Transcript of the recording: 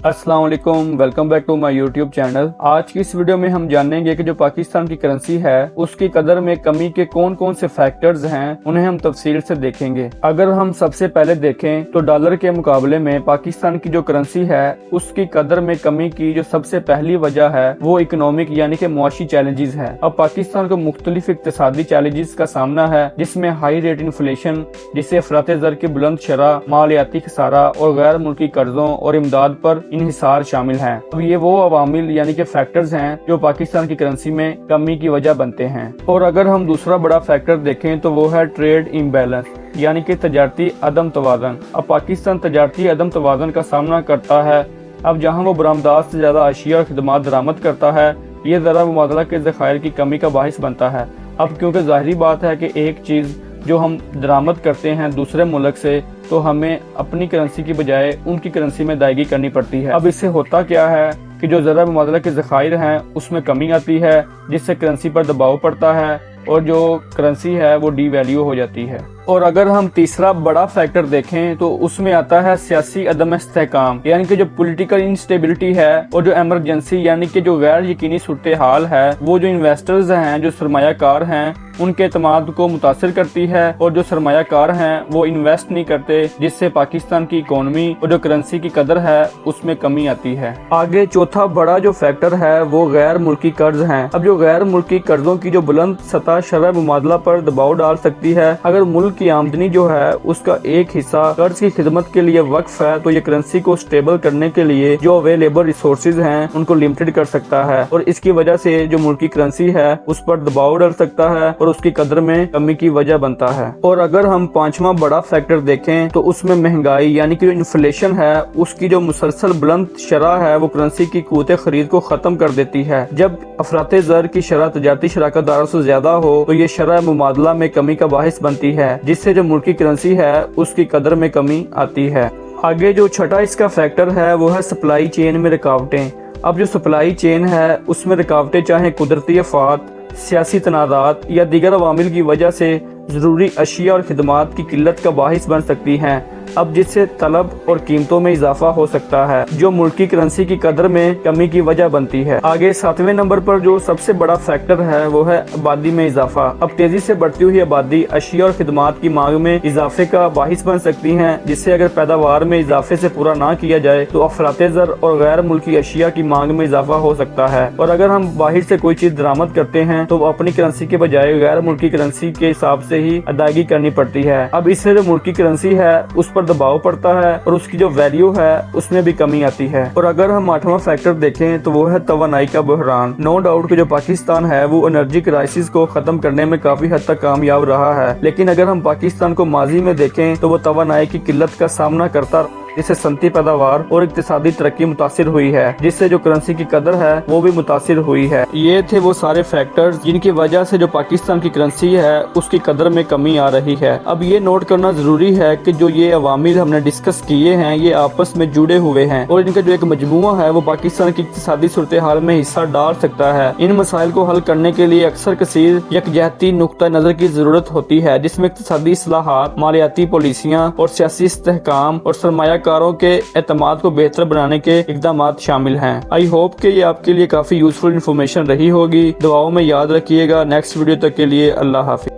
अस्सलाम वालेकुम, welcome back to my YouTube channel. आज की इस वीडियो में हम जानेंगे कि जो पाकिस्तान की करेंसी है उसकी कदर में कमी के कौन कौन से फैक्टर्स हैं, उन्हें हम तफसील से देखेंगे। अगर हम सबसे पहले देखें तो डॉलर के मुकाबले में पाकिस्तान की जो करेंसी है उसकी कदर में कमी की जो सबसे पहली वजह है वो इकोनॉमिक यानी कि मुआशी चैलेंजेस है। अब पाकिस्तान को मुख्तलिफ इक्तिसादी चैलेंजेस का सामना है, जिसमें हाई रेट इन्फ्लेशन, जिससे अफरात ज़र की बुलंद शरह, मालियाती खसारा और गैर मुल्की कर्जों और इमदाद पर इन्हिसार शामिल हैं। अब ये वो अवामिल यानी कि फैक्टर्स हैं जो पाकिस्तान की करेंसी में कमी की वजह बनते हैं। और अगर हम दूसरा बड़ा फैक्टर देखें तो वो है ट्रेड इम्बैलेंस यानी कि तजारती अदम तवाज़न। अब पाकिस्तान तजारती अदम तवाज़न का सामना करता है। अब जहाँ वो बरामदात से ज्यादा अशिया और खिदमात दरामद करता है, ये ज़रा मुबादला के ज़खायर की कमी का बाहिस बनता है। अब क्योंकि ज़ाहिरी बात है कि एक चीज़ जो हम दरामद करते हैं दूसरे मुल्क से, तो हमें अपनी करेंसी की बजाय उनकी करेंसी में अदायगी करनी पड़ती है। अब इससे होता क्या है कि जो ज़रा मुबादला के ज़खायर हैं उसमें कमी आती है, जिससे करेंसी पर दबाव पड़ता है और जो करेंसी है वो डीवैल्यू हो जाती है। और अगर हम तीसरा बड़ा फैक्टर देखें तो उसमें आता है सियासी अदम इस्तेहकाम यानी कि जो पॉलिटिकल इंस्टेबिलिटी है और जो इमरजेंसी यानी कि जो गैर यकीनी सूरत हाल है, वो जो इन्वेस्टर्स हैं, जो सरमायाकार हैं, उनके एतमाद को मुतासिर करती है और जो सरमायाकार हैं वो इन्वेस्ट नहीं करते, जिससे पाकिस्तान की इकोनॉमी और जो करेंसी की कदर है उसमें कमी आती है। आगे चौथा बड़ा जो फैक्टर है वो गैर मुल्की कर्ज हैं। अब जो गैर मुल्की कर्जों की जो बुलंद सतह शरह मुबादला पर दबाव डाल सकती है। अगर मुल्क की आमदनी जो है उसका एक हिस्सा कर्ज की खिदमत के लिए वक्फ है, तो ये करेंसी को स्टेबल करने के लिए जो अवेलेबल रिसोर्सेज हैं उनको लिमिटेड कर सकता है और इसकी वजह से जो मुल्की करेंसी है उस पर दबाव डाल सकता है और उसकी कदर में कमी की वजह बनता है। और अगर हम पांचवा बड़ा फैक्टर देखें तो उसमें महंगाई यानी कि जो इन्फ्लेशन है उसकी जो मुसलसल बुलंद शरह है वो करेंसी की क़ुव्वत खरीद को खत्म कर देती है। जब अफरात ज़र की शरह तजारती शराकत दारों से ज्यादा हो तो ये शरह मुबादला में कमी का बाहिस बनती है, जिससे जो मुल्की करेंसी है उसकी कदर में कमी आती है। आगे जो छठा इसका फैक्टर है वो है सप्लाई चेन में रुकावटें। अब जो सप्लाई चेन है उसमें रुकावटें चाहे कुदरती आफात, सियासी तनाज़ात या दीगर अवामिल की वजह से ज़रूरी अशिया और खिदमात की किल्लत का बाहिस बन सकती हैं। अब जिससे तलब और कीमतों में इजाफा हो सकता है, जो मुल्की करेंसी की कदर में कमी की वजह बनती है। आगे सातवें नंबर पर जो सबसे बड़ा फैक्टर है वो है आबादी में इजाफा। अब तेजी से बढ़ती हुई आबादी अशिया और खिदमात की मांग में इजाफे का बाहिस बन सकती है, जिससे अगर पैदावार में इजाफे से पूरा ना किया जाए तो अफरात ज़र और गैर मुल्की अशिया की मांग में इजाफा हो सकता है। और अगर हम बाहर से कोई चीज दरामद करते हैं तो अपनी करेंसी के बजाय गैर मुल्की करेंसी के हिसाब से ही अदायगी करनी पड़ती है। अब इससे जो मुल्की करेंसी है उस पर दबाव पड़ता है और उसकी जो वैल्यू है उसमें भी कमी आती है। और अगर हम आठवां फैक्टर देखें तो वो है तवानाई का बहरान। नो डाउट कि जो पाकिस्तान है वो एनर्जी क्राइसिस को खत्म करने में काफी हद तक कामयाब रहा है, लेकिन अगर हम पाकिस्तान को माजी में देखें तो वो तवानाई की किल्लत का सामना करता, जिससे सनती पैदावार और इक्तिसादी तरक्की मुतासिर हुई है, जिससे जो करेंसी की कदर है वो भी मुतासिर हुई है। ये थे वो सारे फैक्टर्स जिनकी वजह से जो पाकिस्तान की करेंसी है उसकी कदर में कमी आ रही है। अब ये नोट करना जरूरी है कि जो ये अवामिल हमने डिस्कस किए हैं ये आपस में जुड़े हुए हैं और इनका जो एक मजमूआ है वो पाकिस्तान की इक्तिसादी सूरत हाल में हिस्सा डाल सकता है। इन मसाइल को हल करने के लिए अक्सर कसीर यकजहती नुक्ता नजर की जरूरत होती है, जिसमें इक्तिसादी इस्लाहात, मालियाती पॉलिसियाँ और सियासी इस्तेहकाम और सरमाया कारों के एतमाद को बेहतर बनाने के इक़दाम शामिल हैं। आई होप कि ये आपके लिए काफी यूजफुल इन्फॉर्मेशन रही होगी। दुआओं में याद रखिएगा। नेक्स्ट वीडियो तक के लिए अल्लाह हाफिज़।